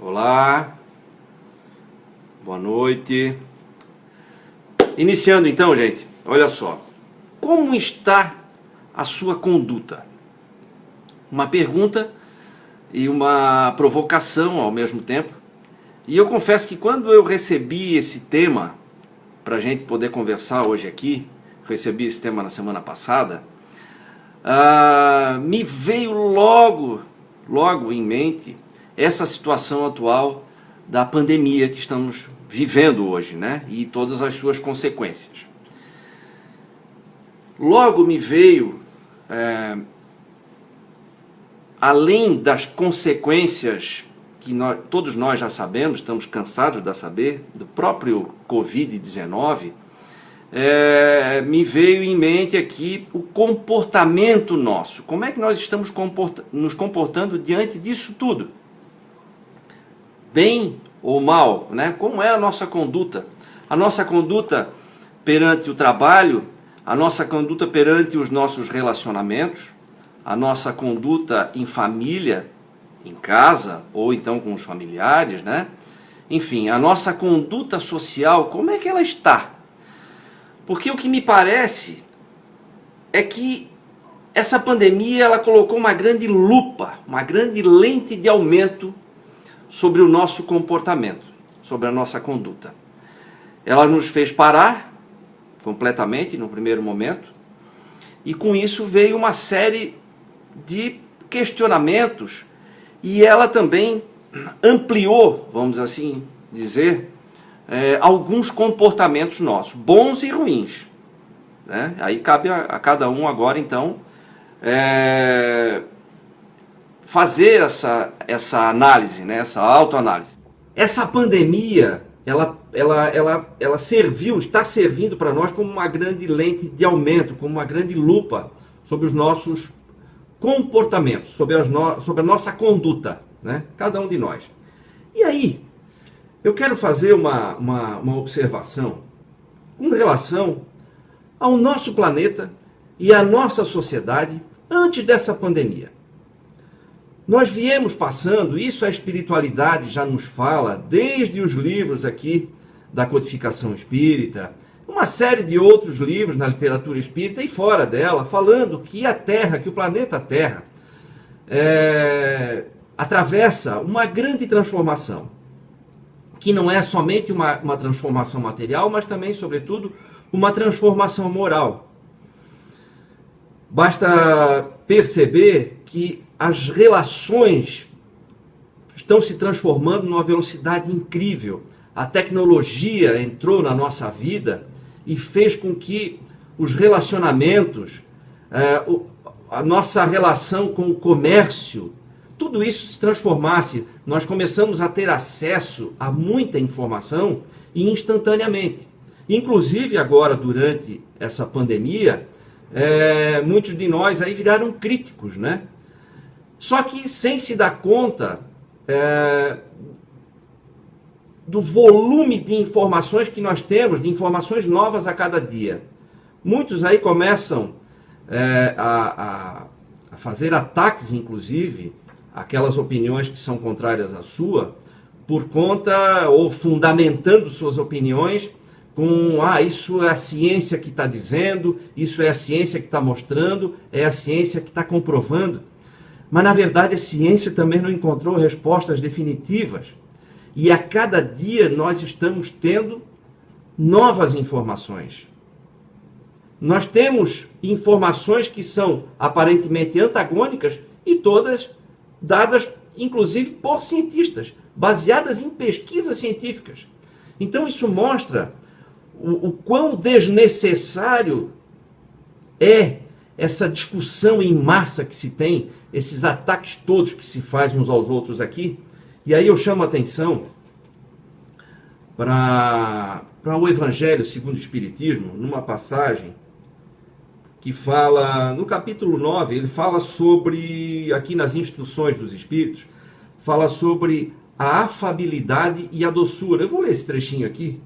Olá, boa noite. Iniciando então, gente, olha só. Como está a sua conduta? Uma pergunta e uma provocação ao mesmo tempo. E eu confesso que quando eu recebi esse tema, para a gente poder conversar hoje aqui, recebi esse tema na semana passada, me veio logo em mente essa situação atual da pandemia que estamos vivendo hoje, né? E todas as suas consequências. Logo me veio, além das consequências que todos nós já sabemos, estamos cansados de saber, do próprio Covid-19, me veio em mente aqui o comportamento nosso. Como é que nós estamos nos comportando diante disso tudo? Bem ou mal, né? Como é a nossa conduta? A nossa conduta perante o trabalho, a nossa conduta perante os nossos relacionamentos, a nossa conduta em família, em casa, ou então com os familiares, né? Enfim, a nossa conduta social, como é que ela está? Porque o que me parece é que essa pandemia ela colocou uma grande lupa, uma grande lente de aumento sobre o nosso comportamento, sobre a nossa conduta. Ela nos fez parar completamente no primeiro momento, e com isso veio uma série de questionamentos, e ela também ampliou, vamos assim dizer, alguns comportamentos nossos, bons e ruins, né? Aí cabe a cada um agora, então, fazer essa análise, né? Essa autoanálise. Essa pandemia, ela está servindo para nós como uma grande lente de aumento, como uma grande lupa sobre os nossos comportamentos, sobre a nossa conduta, né? Cada um de nós. E aí, eu quero fazer uma observação com relação ao nosso planeta e à nossa sociedade antes dessa pandemia. Nós viemos passando, isso a espiritualidade já nos fala, desde os livros aqui da codificação espírita, uma série de outros livros na literatura espírita e fora dela, falando que a Terra, que o planeta Terra, atravessa uma grande transformação, que não é somente uma transformação material, mas também, sobretudo, uma transformação moral. Basta perceber que as relações estão se transformando numa velocidade incrível. A tecnologia entrou na nossa vida e fez com que os relacionamentos, a nossa relação com o comércio, tudo isso se transformasse. Nós começamos a ter acesso a muita informação e instantaneamente. Inclusive agora, durante essa pandemia, muitos de nós aí viraram críticos, né? Só que sem se dar conta do volume de informações que nós temos, de informações novas a cada dia. Muitos aí começam a fazer ataques, inclusive, aquelas opiniões que são contrárias à sua, por conta, ou fundamentando suas opiniões com, isso é a ciência que está dizendo, isso é a ciência que está mostrando, é a ciência que está comprovando. Mas, na verdade, a ciência também não encontrou respostas definitivas. E a cada dia nós estamos tendo novas informações. Nós temos informações que são aparentemente antagônicas e todas dadas, inclusive, por cientistas, baseadas em pesquisas científicas. Então isso mostra o quão desnecessário é essa discussão em massa que se tem, esses ataques todos que se fazem uns aos outros aqui. E aí eu chamo a atenção para o Evangelho segundo o Espiritismo, numa passagem que fala, no capítulo 9, ele fala sobre, aqui nas instruções dos Espíritos, fala sobre a afabilidade e a doçura. Eu vou ler esse trechinho aqui,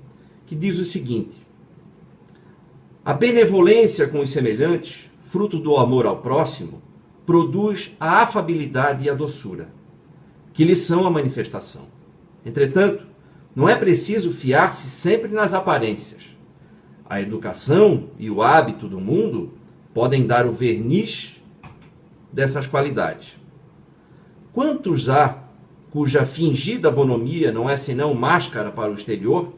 que diz o seguinte: a benevolência com os semelhantes, fruto do amor ao próximo, produz a afabilidade e a doçura, que lhes são a manifestação. Entretanto, não é preciso fiar-se sempre nas aparências. A educação e o hábito do mundo podem dar o verniz dessas qualidades. Quantos há cuja fingida bonomia não é senão máscara para o exterior?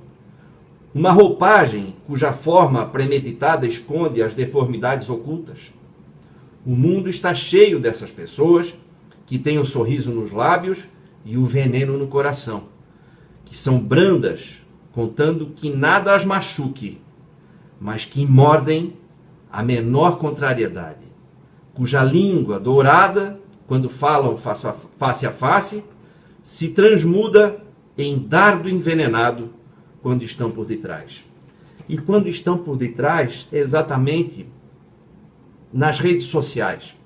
Uma roupagem cuja forma premeditada esconde as deformidades ocultas? O mundo está cheio dessas pessoas que têm o sorriso nos lábios e o veneno no coração, que são brandas, contando que nada as machuque, mas que mordem a menor contrariedade, cuja língua dourada, quando falam face a face, se transmuda em dardo envenenado quando estão por detrás. E quando estão por detrás, é exatamente nas redes sociais.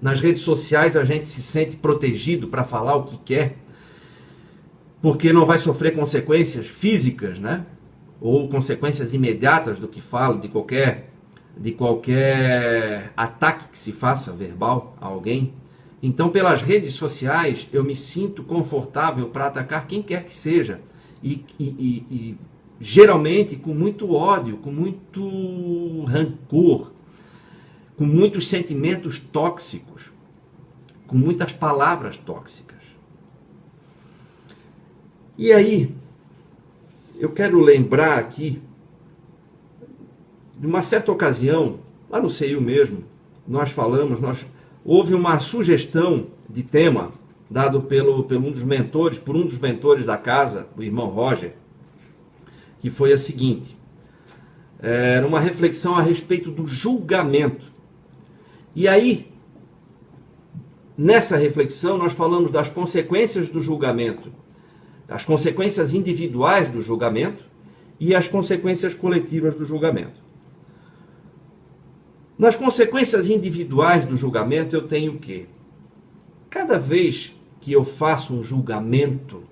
Nas redes sociais a gente se sente protegido para falar o que quer, porque não vai sofrer consequências físicas, né? Ou consequências imediatas do que fala, de qualquer ataque que se faça verbal a alguém. Então, pelas redes sociais, eu me sinto confortável para atacar quem quer que seja. E geralmente com muito ódio, com muito rancor, com muitos sentimentos tóxicos, com muitas palavras tóxicas. E aí, eu quero lembrar aqui, de uma certa ocasião, lá no CEIU mesmo, houve uma sugestão de tema dado por um dos mentores da casa, o irmão Roger, que foi a seguinte: era uma reflexão a respeito do julgamento. E aí, nessa reflexão, nós falamos das consequências do julgamento, as consequências individuais do julgamento e as consequências coletivas do julgamento. Nas consequências individuais do julgamento, eu tenho o quê? Cada vez que eu faço um julgamento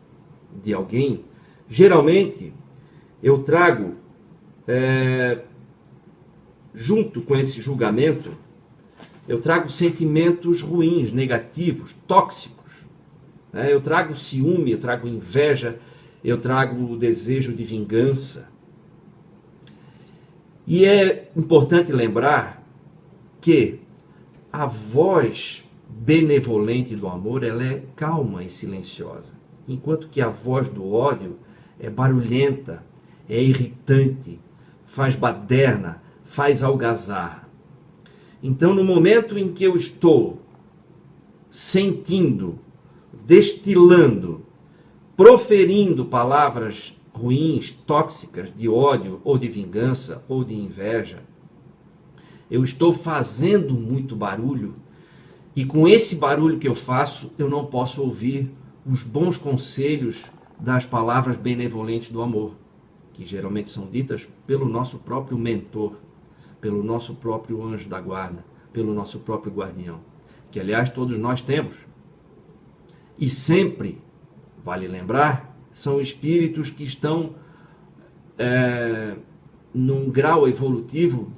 de alguém, geralmente eu trago, junto com esse julgamento, eu trago sentimentos ruins, negativos, tóxicos. Eu trago ciúme, eu trago inveja, eu trago o desejo de vingança. E é importante lembrar que a voz benevolente do amor, ela é calma e silenciosa, enquanto que a voz do ódio é barulhenta, é irritante, faz baderna, faz algazarra. Então, no momento em que eu estou sentindo, destilando, proferindo palavras ruins, tóxicas, de ódio, ou de vingança, ou de inveja, eu estou fazendo muito barulho, e com esse barulho que eu faço, eu não posso ouvir os bons conselhos das palavras benevolentes do amor, que geralmente são ditas pelo nosso próprio mentor, pelo nosso próprio anjo da guarda, pelo nosso próprio guardião, que aliás todos nós temos. E sempre, vale lembrar, são espíritos que estão num grau evolutivo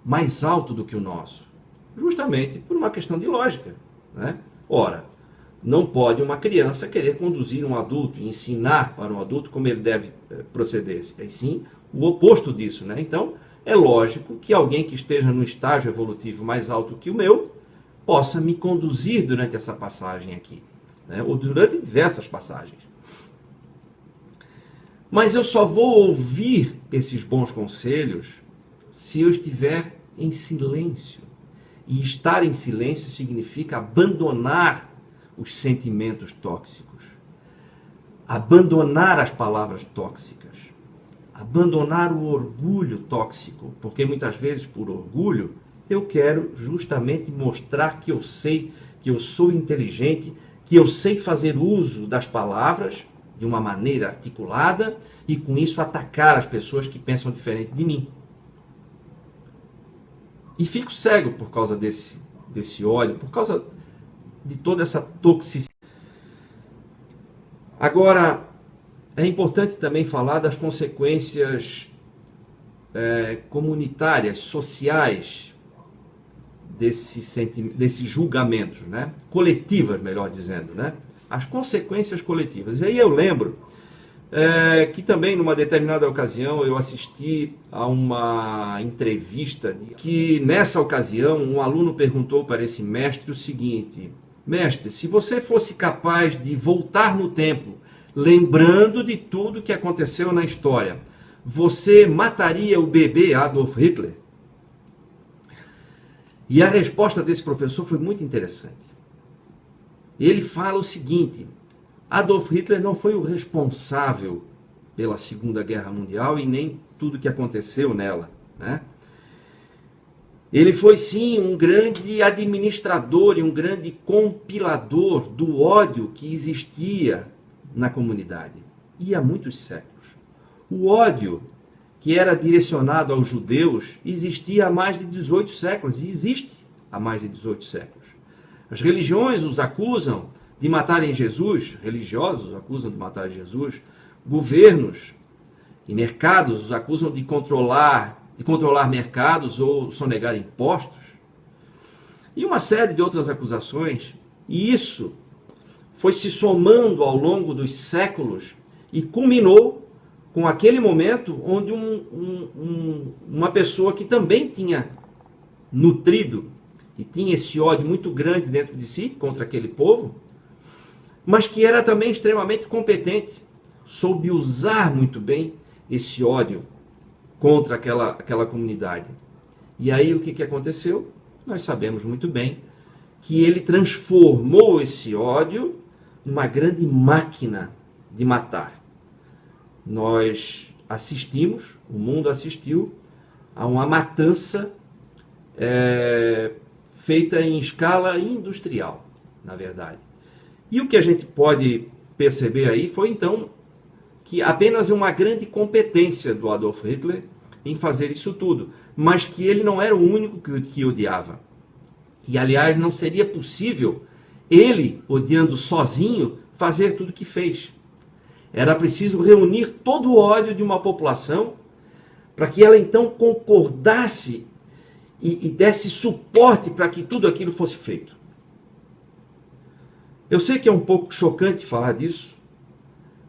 mais alto do que o nosso, justamente por uma questão de lógica, né? Ora, não pode uma criança querer conduzir um adulto, ensinar para um adulto como ele deve proceder, e sim o oposto disso, né? Então, é lógico que alguém que esteja no estágio evolutivo mais alto que o meu possa me conduzir durante essa passagem aqui, né? Ou durante diversas passagens. Mas eu só vou ouvir esses bons conselhos se eu estiver em silêncio. E estar em silêncio significa abandonar os sentimentos tóxicos, abandonar as palavras tóxicas, abandonar o orgulho tóxico, porque muitas vezes por orgulho eu quero justamente mostrar que eu sei, que eu sou inteligente, que eu sei fazer uso das palavras de uma maneira articulada e com isso atacar as pessoas que pensam diferente de mim. E fico cego por causa desse ódio, por causa de toda essa toxicidade. Agora, é importante também falar das consequências comunitárias, sociais desses julgamentos, né? Coletivas, melhor dizendo, né? as consequências coletivas. E aí eu lembro que também numa determinada ocasião eu assisti a uma entrevista que nessa ocasião um aluno perguntou para esse mestre o seguinte: mestre, se você fosse capaz de voltar no tempo, lembrando de tudo que aconteceu na história, você mataria o bebê Adolf Hitler? E a resposta desse professor foi muito interessante. Ele fala o seguinte: Adolf Hitler não foi o responsável pela Segunda Guerra Mundial e nem tudo que aconteceu nela, né? Ele foi sim um grande administrador e um grande compilador do ódio que existia na comunidade. E há muitos séculos. O ódio que era direcionado aos judeus existia há mais de 18 séculos e existe há mais de 18 séculos. As religiões os acusam de matarem Jesus, religiosos os acusam de matar Jesus, governos e mercados os acusam de controlar mercados ou sonegar impostos, e uma série de outras acusações, e isso foi se somando ao longo dos séculos e culminou com aquele momento onde uma pessoa que também tinha nutrido e tinha esse ódio muito grande dentro de si contra aquele povo, mas que era também extremamente competente, soube usar muito bem esse ódio contra aquela comunidade. E aí o que aconteceu? Nós sabemos muito bem que ele transformou esse ódio numa grande máquina de matar. Nós assistimos, o mundo assistiu, a uma matança feita em escala industrial, na verdade. E o que a gente pode perceber aí foi então que apenas uma grande competência do Adolf Hitler em fazer isso tudo, mas que ele não era o único que odiava. E, aliás, não seria possível ele, odiando sozinho, fazer tudo o que fez. Era preciso reunir todo o ódio de uma população para que ela, então, concordasse e desse suporte para que tudo aquilo fosse feito. Eu sei que é um pouco chocante falar disso,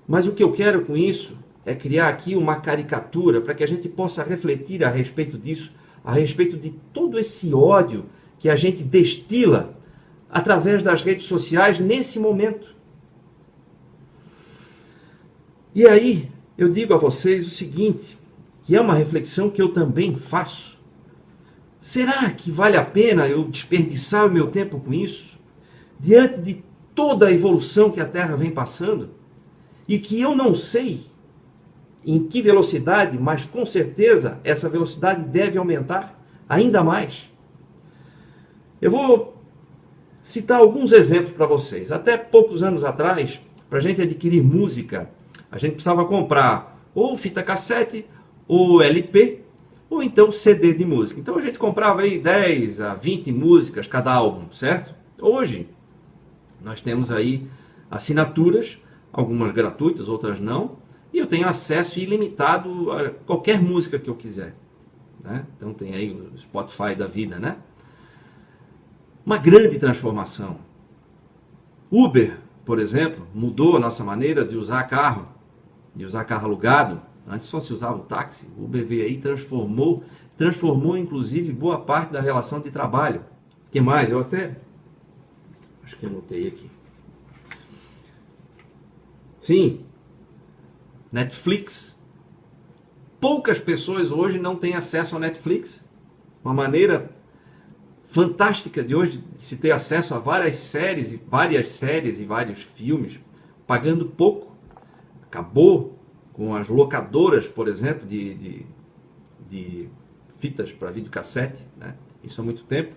mas o que eu quero com isso é criar aqui uma caricatura para que a gente possa refletir a respeito disso, a respeito de todo esse ódio que a gente destila através das redes sociais nesse momento. E aí eu digo a vocês o seguinte, que é uma reflexão que eu também faço. Será que vale a pena eu desperdiçar o meu tempo com isso? Diante de toda a evolução que a Terra vem passando? E que eu não sei em que velocidade, mas com certeza essa velocidade deve aumentar ainda mais. Eu vou citar alguns exemplos para vocês. Até poucos anos atrás, para a gente adquirir música, a gente precisava comprar ou fita cassete, ou LP, ou então CD de música. Então a gente comprava aí 10 a 20 músicas cada álbum, certo? Hoje, nós temos aí assinaturas, algumas gratuitas, outras não, e eu tenho acesso ilimitado a qualquer música que eu quiser, né? Então tem aí o Spotify da vida, né? Uma grande transformação. Uber, por exemplo, mudou a nossa maneira de usar carro alugado. Antes só se usava o táxi. O Uber veio aí e transformou inclusive boa parte da relação de trabalho. O que mais? Eu até acho que anotei aqui. Sim, Netflix. Poucas pessoas hoje não têm acesso ao Netflix. Uma maneira fantástica de hoje de se ter acesso a várias séries e vários filmes, pagando pouco. Acabou com as locadoras, por exemplo, de fitas para videocassete, né? Isso há muito tempo.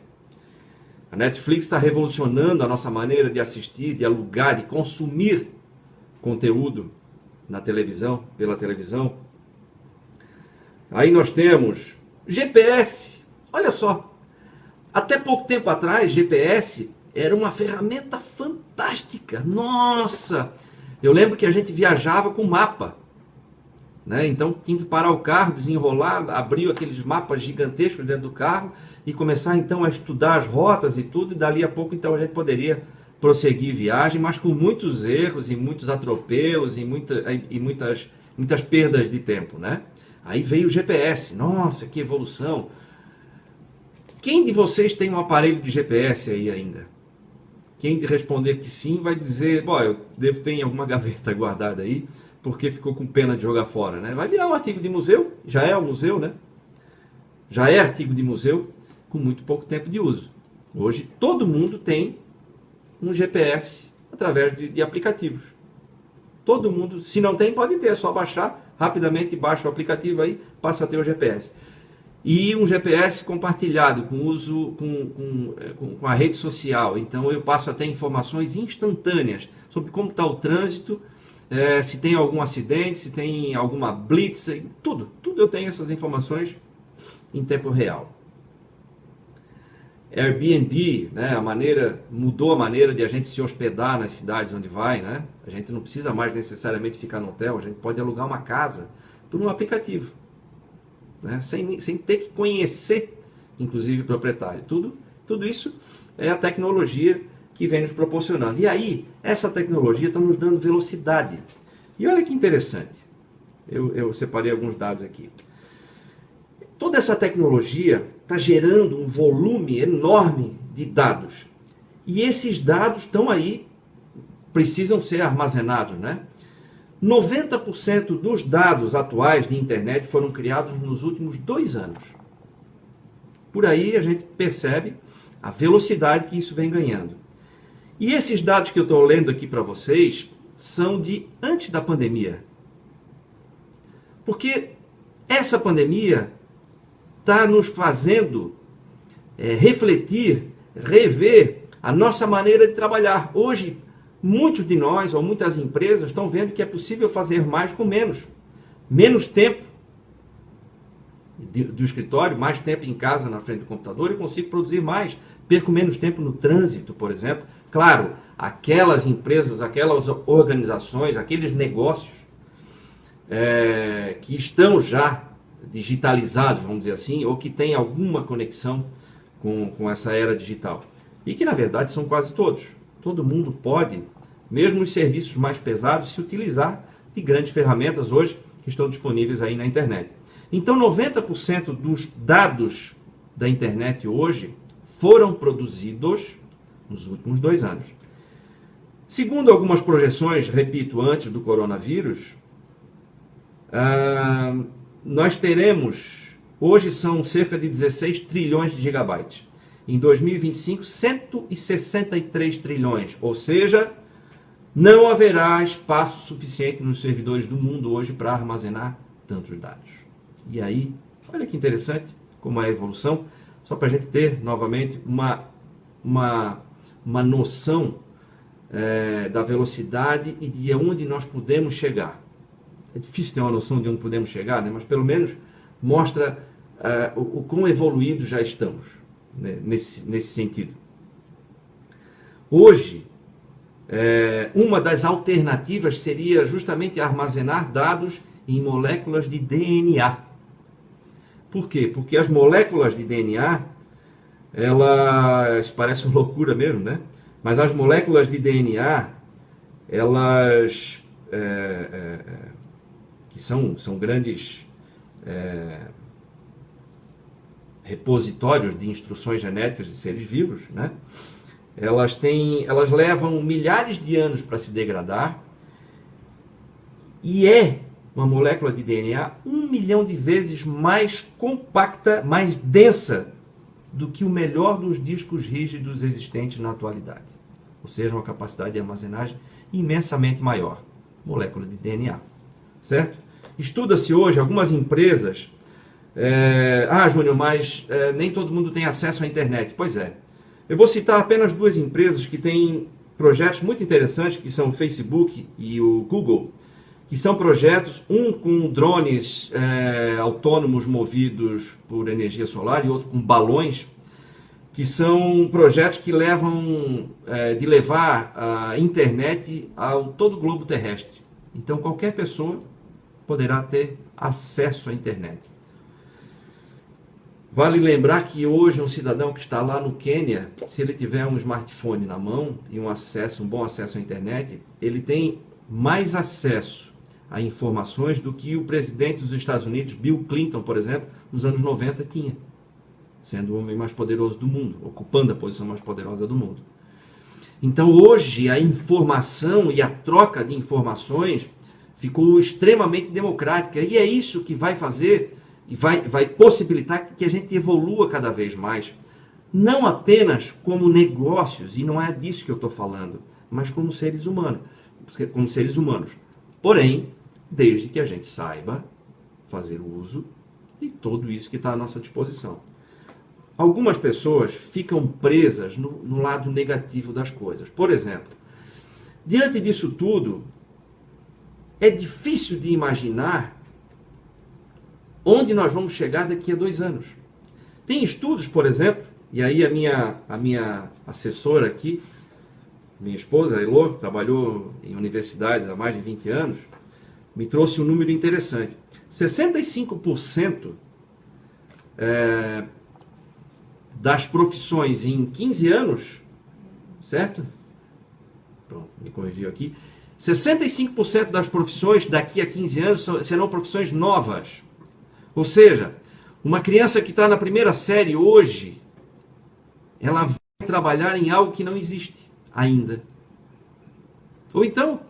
A Netflix está revolucionando a nossa maneira de assistir, de alugar, de consumir conteúdo na televisão, pela televisão. Aí nós temos GPS. Olha só, até pouco tempo atrás, GPS era uma ferramenta fantástica. Nossa! Eu lembro que a gente viajava com mapa, né? Então tinha que parar o carro, desenrolar, abrir aqueles mapas gigantescos dentro do carro e começar então a estudar as rotas e tudo, e dali a pouco então a gente poderia prosseguir viagem, mas com muitos erros e muitos atropelos e muitas perdas de tempo, né? Aí veio o GPS. Nossa, que evolução! Quem de vocês tem um aparelho de GPS aí ainda? Quem responder que sim vai dizer, bom, eu devo ter em alguma gaveta guardada aí, porque ficou com pena de jogar fora, né? Vai virar um artigo de museu, já é um museu, né? Já é artigo de museu com muito pouco tempo de uso. Hoje todo mundo tem um GPS através de aplicativos. Todo mundo, se não tem, pode ter, é só baixar, rapidamente baixa o aplicativo aí, passa a ter o GPS. E um GPS compartilhado com uso com a rede social. Então eu passo a ter informações instantâneas sobre como está o trânsito, se tem algum acidente, se tem alguma blitz, tudo eu tenho essas informações em tempo real. Airbnb, né, mudou a maneira de a gente se hospedar nas cidades onde vai, né? A gente não precisa mais necessariamente ficar no hotel, a gente pode alugar uma casa por um aplicativo, né? Sem ter que conhecer, inclusive, o proprietário. Tudo isso é a tecnologia que vem nos proporcionando. E aí, essa tecnologia está nos dando velocidade. E olha que interessante, eu separei alguns dados aqui. Toda essa tecnologia está gerando um volume enorme de dados. E esses dados estão aí, precisam ser armazenados, né? 90% dos dados atuais de internet foram criados nos últimos 2 anos. Por aí a gente percebe a velocidade que isso vem ganhando. E esses dados que eu estou lendo aqui para vocês são de antes da pandemia. Porque essa pandemia está nos fazendo refletir, rever a nossa maneira de trabalhar. Hoje, muitos de nós, ou muitas empresas, estão vendo que é possível fazer mais com menos. Menos tempo do escritório, mais tempo em casa, na frente do computador, e consigo produzir mais. Perco menos tempo no trânsito, por exemplo. Claro, aquelas empresas, aquelas organizações, aqueles negócios que estão já digitalizados, vamos dizer assim, ou que têm alguma conexão com essa era digital. E que, na verdade, são quase todos. Todo mundo pode, mesmo os serviços mais pesados, se utilizar de grandes ferramentas hoje que estão disponíveis aí na internet. Então, 90% dos dados da internet hoje foram produzidos nos últimos 2 anos. Segundo algumas projeções, repito, antes do coronavírus, nós teremos, hoje são cerca de 16 trilhões de gigabytes. Em 2025, 163 trilhões. Ou seja, não haverá espaço suficiente nos servidores do mundo hoje para armazenar tantos dados. E aí, olha que interessante como é a evolução, só para a gente ter novamente uma noção da velocidade e de onde nós podemos chegar. É difícil ter uma noção de onde podemos chegar, né? Mas pelo menos mostra o quão evoluídos já estamos, né? nesse sentido. Hoje, uma das alternativas seria justamente armazenar dados em moléculas de DNA. Por quê? Porque as moléculas de DNA, elas parecem loucura mesmo, né? Mas as moléculas de DNA, elas que são grandes repositórios de instruções genéticas de seres vivos, né? Elas levam milhares de anos para se degradar e uma molécula de DNA 1 milhão de vezes mais compacta, mais densa do que o melhor dos discos rígidos existentes na atualidade. Ou seja, uma capacidade de armazenagem imensamente maior. Molécula de DNA. Certo? Estuda-se hoje algumas empresas... Júnior, mas nem todo mundo tem acesso à internet. Pois é. Eu vou citar apenas 2 empresas que têm projetos muito interessantes, que são o Facebook e o Google, que são projetos, um com drones autônomos movidos por energia solar e outro com balões, que são projetos que de levar a internet ao todo o globo terrestre. Então qualquer pessoa poderá ter acesso à internet. Vale lembrar que hoje um cidadão que está lá no Quênia, se ele tiver um smartphone na mão e um bom acesso à internet, ele tem mais acesso a informações do que o presidente dos Estados Unidos, Bill Clinton, por exemplo, nos anos 90 tinha, sendo o homem mais poderoso do mundo, ocupando a posição mais poderosa do mundo. Então hoje a informação e a troca de informações ficou extremamente democrática, e é isso que vai fazer e vai possibilitar que a gente evolua cada vez mais, não apenas como negócios, e não é disso que eu estou falando, mas como seres humanos. Porém, desde que a gente saiba fazer uso de tudo isso que está à nossa disposição. Algumas pessoas ficam presas no lado negativo das coisas. Por exemplo, diante disso tudo, é difícil de imaginar onde nós vamos chegar daqui a 2 anos. Tem estudos, por exemplo, e aí a minha assessora aqui, minha esposa, a Elô, que trabalhou em universidades há mais de 20 anos, me trouxe um número interessante. 65% das profissões em 15 anos, certo? Pronto, me corrigiu aqui. 65% das profissões daqui a 15 anos serão profissões novas. Ou seja, uma criança que está na primeira série hoje, ela vai trabalhar em algo que não existe ainda. Ou então,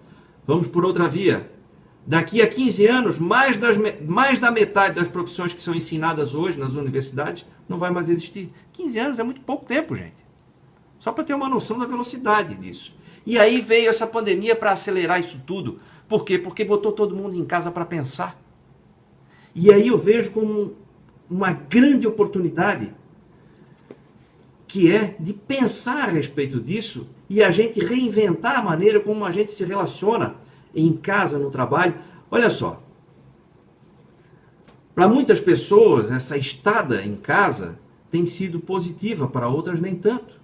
vamos por outra via. Daqui a 15 anos, mais da metade das profissões que são ensinadas hoje nas universidades não vai mais existir. 15 anos é muito pouco tempo, gente. Só para ter uma noção da velocidade disso. E aí veio essa pandemia para acelerar isso tudo. Por quê? Porque botou todo mundo em casa para pensar. E aí eu vejo como uma grande oportunidade, que é de pensar a respeito disso e a gente reinventar a maneira como a gente se relaciona em casa, no trabalho. Olha só, para muitas pessoas essa estada em casa tem sido positiva, para outras nem tanto.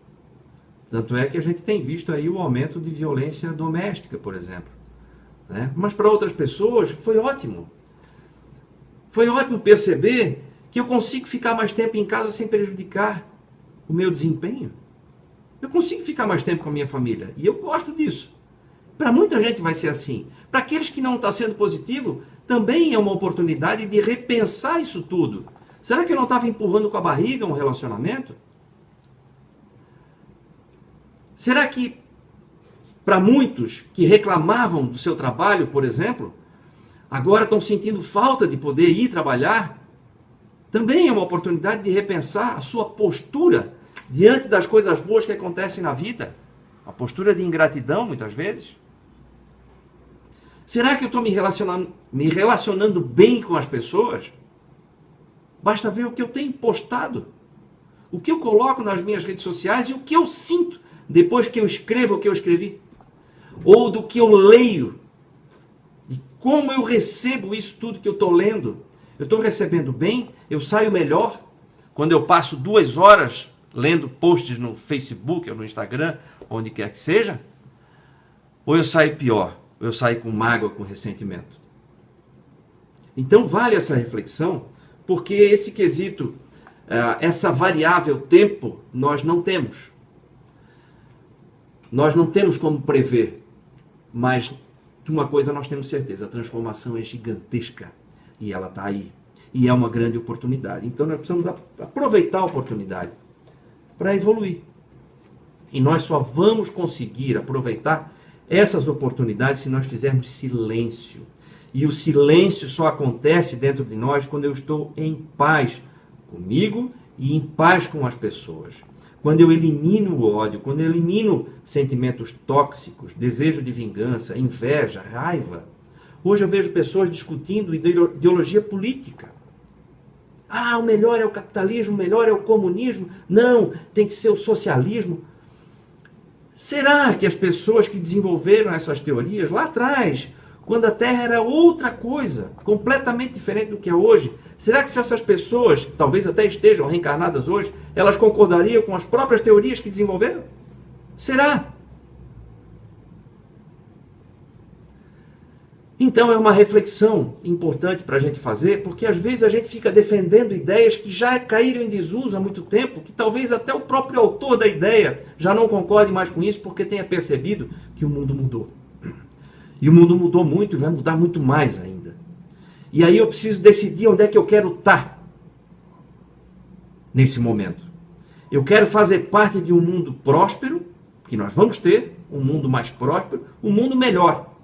Tanto é que a gente tem visto aí o aumento de violência doméstica, por exemplo. Né? Mas para outras pessoas foi ótimo. Foi ótimo perceber que eu consigo ficar mais tempo em casa sem prejudicar o meu desempenho. Eu consigo ficar mais tempo com a minha família. E eu gosto disso. Para muita gente vai ser assim. Para aqueles que não está sendo positivo, também é uma oportunidade de repensar isso tudo. Será que eu não estava empurrando com a barriga um relacionamento? Será que, para muitos que reclamavam do seu trabalho, por exemplo, agora estão sentindo falta de poder ir trabalhar? Também é uma oportunidade de repensar a sua postura diante das coisas boas que acontecem na vida. A postura de ingratidão, muitas vezes. Será que eu estou me relacionando bem com as pessoas? Basta ver o que eu tenho postado, o que eu coloco nas minhas redes sociais e o que eu sinto depois que eu escrevo o que eu escrevi. Ou do que eu leio. E como eu recebo isso tudo que eu estou lendo. Eu estou recebendo bem? Eu saio melhor? Quando eu passo 2 horas lendo posts no Facebook ou no Instagram, onde quer que seja? Ou eu saio pior? Ou eu saio com mágoa, com ressentimento? Então vale essa reflexão, porque esse quesito, essa variável tempo, nós não temos. Nós não temos como prever, mas de uma coisa nós temos certeza, a transformação é gigantesca e ela está aí. E é uma grande oportunidade. Então nós precisamos aproveitar a oportunidade para evoluir. E nós só vamos conseguir aproveitar essas oportunidades se nós fizermos silêncio. E o silêncio só acontece dentro de nós quando eu estou em paz comigo e em paz com as pessoas. Quando eu elimino o ódio, quando eu elimino sentimentos tóxicos, desejo de vingança, inveja, raiva. Hoje eu vejo pessoas discutindo ideologia política. Ah, o melhor é o capitalismo, o melhor é o comunismo. Não, tem que ser o socialismo. Será que as pessoas que desenvolveram essas teorias lá atrás, quando a Terra era outra coisa, completamente diferente do que é hoje, será que se essas pessoas, talvez até estejam reencarnadas hoje, elas concordariam com as próprias teorias que desenvolveram? Será? Então é uma reflexão importante para a gente fazer, porque às vezes a gente fica defendendo ideias que já caíram em desuso há muito tempo, que talvez até o próprio autor da ideia já não concorde mais com isso, porque tenha percebido que o mundo mudou. E o mundo mudou muito e vai mudar muito mais ainda. E aí eu preciso decidir onde é que eu quero estar nesse momento. Eu quero fazer parte de um mundo próspero, que nós vamos ter, um mundo mais próspero, um mundo melhor.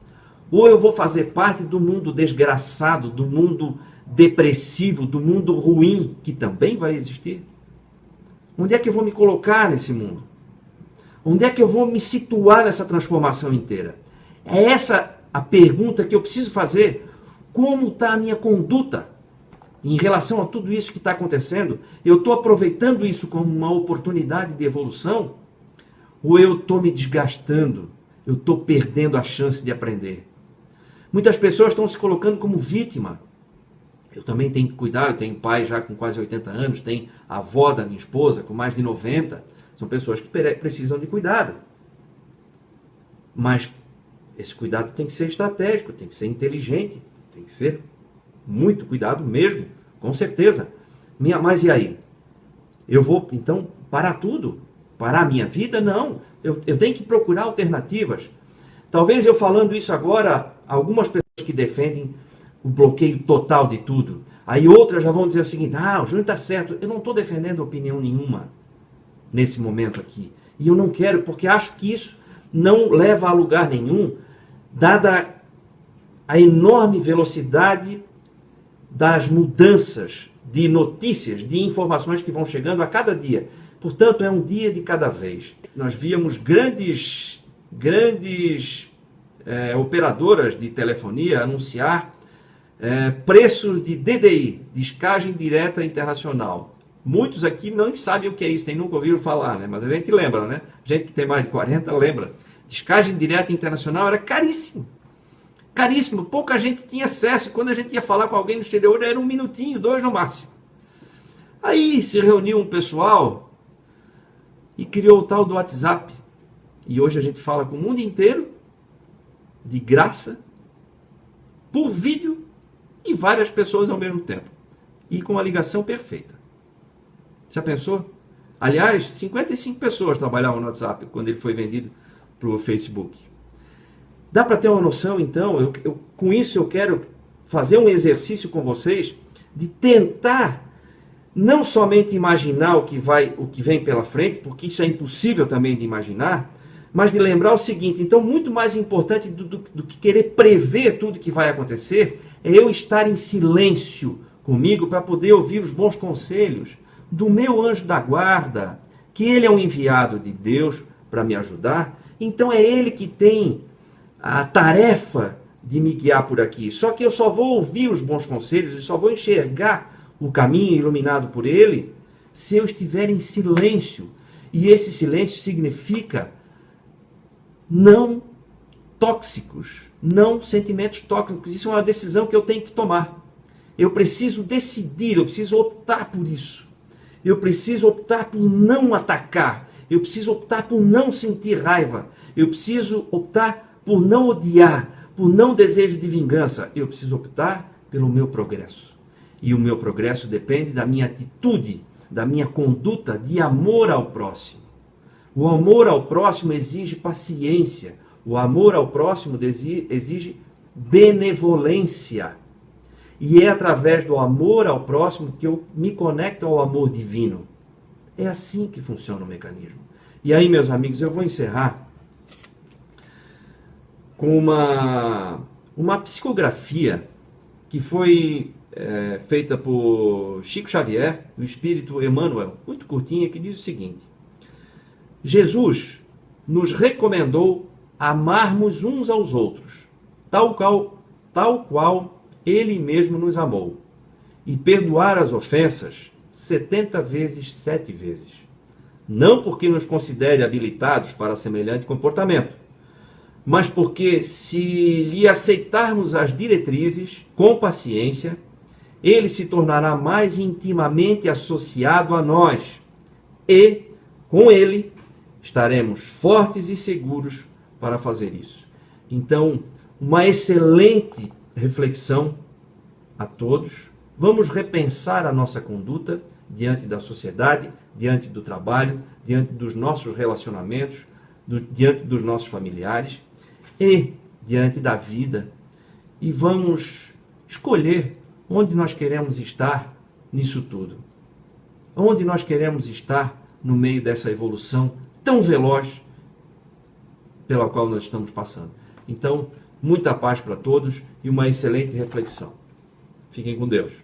Ou eu vou fazer parte do mundo desgraçado, do mundo depressivo, do mundo ruim, que também vai existir? Onde é que eu vou me colocar nesse mundo? Onde é que eu vou me situar nessa transformação inteira? É essa a pergunta que eu preciso fazer. Como está a minha conduta em relação a tudo isso que está acontecendo? Eu estou aproveitando isso como uma oportunidade de evolução? Ou eu estou me desgastando? Eu estou perdendo a chance de aprender? Muitas pessoas estão se colocando como vítima. Eu também tenho que cuidar, eu tenho pai já com quase 80 anos, tenho a avó da minha esposa com mais de 90. São pessoas que precisam de cuidado. Mas esse cuidado tem que ser estratégico, tem que ser inteligente, tem que ser muito cuidado mesmo, com certeza. Mas e aí? Eu vou, então, parar tudo? Parar a minha vida? Não. Eu tenho que procurar alternativas. Talvez eu falando isso agora, algumas pessoas que defendem o bloqueio total de tudo. Aí outras já vão dizer o seguinte: o Júnior está certo. Eu não estou defendendo opinião nenhuma nesse momento aqui. E eu não quero, porque acho que isso não leva a lugar nenhum, dada a enorme velocidade das mudanças de notícias, de informações que vão chegando a cada dia. Portanto, é um dia de cada vez. Nós víamos grandes operadoras de telefonia anunciar preços de DDI, descagem direta internacional. Muitos aqui não sabem o que é isso, nem nunca ouviram falar, né? Mas a gente lembra, né? Gente que tem mais de 40 lembra. Descagem direta internacional era caríssimo. Caríssimo, pouca gente tinha acesso. Quando a gente ia falar com alguém no exterior, era 1 minutinho, 2 no máximo. Aí se reuniu um pessoal e criou o tal do WhatsApp. E hoje a gente fala com o mundo inteiro, de graça, por vídeo, e várias pessoas ao mesmo tempo. E com a ligação perfeita. Já pensou? Aliás, 55 pessoas trabalhavam no WhatsApp quando ele foi vendido para o Facebook. Dá para ter uma noção, então? Com isso eu quero fazer um exercício com vocês de tentar não somente imaginar o que vem pela frente, porque isso é impossível também de imaginar, mas de lembrar o seguinte: então, muito mais importante do que querer prever tudo que vai acontecer, é eu estar em silêncio comigo para poder ouvir os bons conselhos do meu anjo da guarda, que ele é um enviado de Deus para me ajudar. Então é ele que tem a tarefa de me guiar por aqui. Só que eu só vou ouvir os bons conselhos, eu só vou enxergar o caminho iluminado por ele se eu estiver em silêncio. E esse silêncio significa não tóxicos, não sentimentos tóxicos. Isso é uma decisão que eu tenho que tomar. Eu preciso decidir, eu preciso optar por isso. Eu preciso optar por não atacar. Eu preciso optar por não sentir raiva. Eu preciso optar por não odiar, por não desejo de vingança. Eu preciso optar pelo meu progresso. E o meu progresso depende da minha atitude, da minha conduta de amor ao próximo. O amor ao próximo exige paciência. O amor ao próximo exige benevolência. E é através do amor ao próximo que eu me conecto ao amor divino. É assim que funciona o mecanismo. E aí, meus amigos, eu vou encerrar com uma psicografia que foi feita por Chico Xavier, do Espírito Emmanuel, muito curtinha, que diz o seguinte: Jesus nos recomendou amarmos uns aos outros, tal qual ele mesmo nos amou, e perdoar as ofensas 70 vezes 7 vezes. Não porque nos considere habilitados para semelhante comportamento, mas porque, se lhe aceitarmos as diretrizes com paciência, ele se tornará mais intimamente associado a nós e, com ele, estaremos fortes e seguros para fazer isso. Então, uma excelente reflexão a todos. Vamos repensar a nossa conduta diante da sociedade, diante do trabalho, diante dos nossos relacionamentos, diante dos nossos familiares e diante da vida. E vamos escolher onde nós queremos estar nisso tudo. Onde nós queremos estar no meio dessa evolução tão veloz pela qual nós estamos passando. Então, muita paz para todos e uma excelente reflexão. Fiquem com Deus.